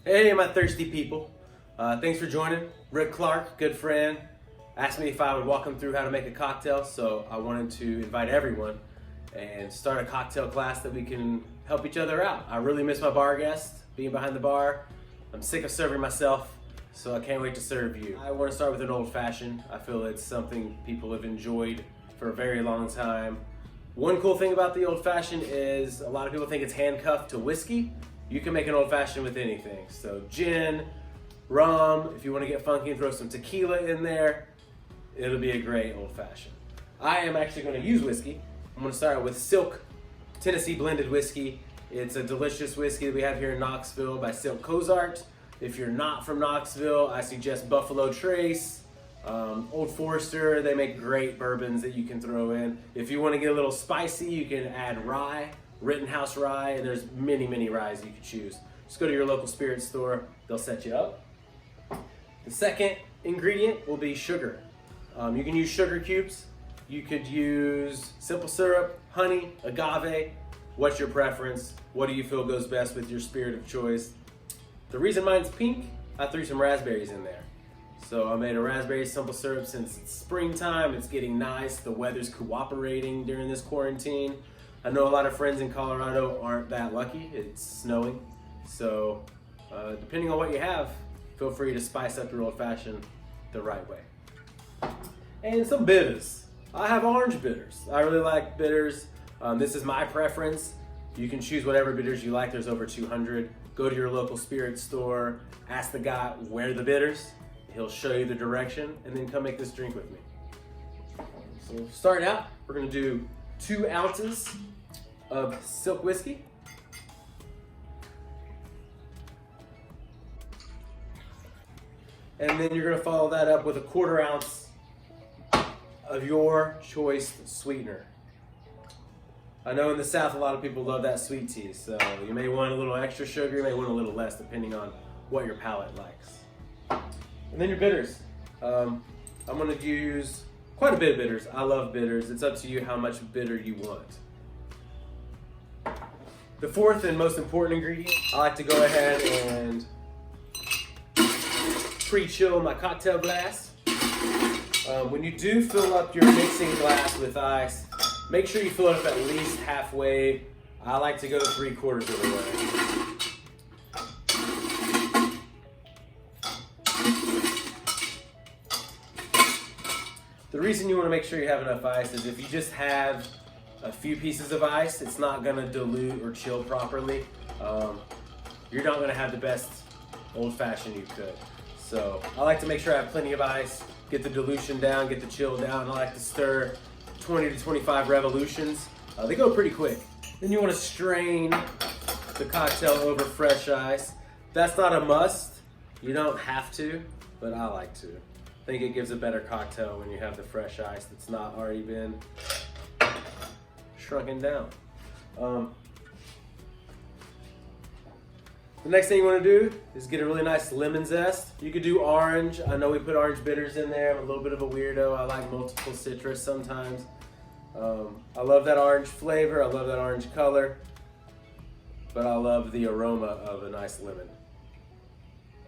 Hey, my thirsty people. Thanks for joining. Rick Clark, good friend, asked me if I would walk him through how to make a cocktail, so I wanted to invite everyone and start a cocktail class that we can help each other out. I really miss my bar guests, being behind the bar. I'm sick of serving myself, so I can't wait to serve you. I want to start with an old fashioned. I feel it's something people have enjoyed for a very long time. One cool thing about the old fashioned is a lot of people think it's handcuffed to whiskey. You can make an old fashioned with anything. So gin, rum, if you want to get funky and throw some tequila in there, it'll be a great old fashioned. I am actually going to use whiskey. I'm going to start with Silk Tennessee Blended Whiskey. It's a delicious whiskey that we have here in Knoxville by Silk Cozart. If you're not from Knoxville, I suggest Buffalo Trace, Old Forester. They make great bourbons that you can throw in. If you want to get a little spicy, you can add rye, Rittenhouse rye, and there's many, many ryes you can choose. Just go to your local spirit store, they'll set you up. The second ingredient will be sugar. You can use sugar cubes. You could use simple syrup, honey, agave. What's your preference? What do you feel goes best with your spirit of choice? The reason mine's pink, I threw some raspberries in there. So I made a raspberry simple syrup since it's springtime, it's getting nice, the weather's cooperating during this quarantine. I know a lot of friends in Colorado aren't that lucky, it's snowing. So depending on what you have, feel free to spice up your old fashioned the right way. And some bitters. I have orange bitters. I really like bitters. This is my preference. You can choose whatever bitters you like, there's over 200. Go to your local spirit store, ask the guy where the bitters, he'll show you the direction, and then come make this drink with me. So starting out, we're gonna do 2 ounces of Silk whiskey. And then you're gonna follow that up with a 1/4 ounce of your choice sweetener. I know in the South a lot of people love that sweet tea, so you may want a little extra sugar, you may want a little less depending on what your palate likes. And then your bitters. I'm gonna use quite a bit of bitters. I love bitters. It's up to you how much bitter you want. The fourth and most important ingredient, I like to go ahead and pre-chill my cocktail glass. When you do fill up your mixing glass with ice, make sure you fill it up at least halfway. I like to go 3/4 of the way. The reason you want to make sure you have enough ice is if you just have a few pieces of ice, it's not going to dilute or chill properly. You're not going to have the best old fashioned you could. So I like to make sure I have plenty of ice, get the dilution down, get the chill down. I like to stir 20 to 25 revolutions. They go pretty quick. Then you want to strain the cocktail over fresh ice. That's not a must. You don't have to, but I like to. I think it gives a better cocktail when you have the fresh ice that's not already been shrunken down. The next thing you want to do is get a really nice lemon zest. You could do orange. I know we put orange bitters in there. I'm a little bit of a weirdo. I like multiple citrus sometimes. I love that orange flavor. I love that orange color. But I love the aroma of a nice lemon.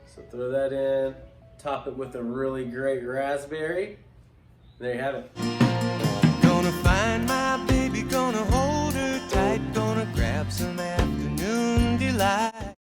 So throw that in. Top it with a really great raspberry. There you have it. Gonna find my baby, gonna hold her tight, gonna grab some afternoon delight.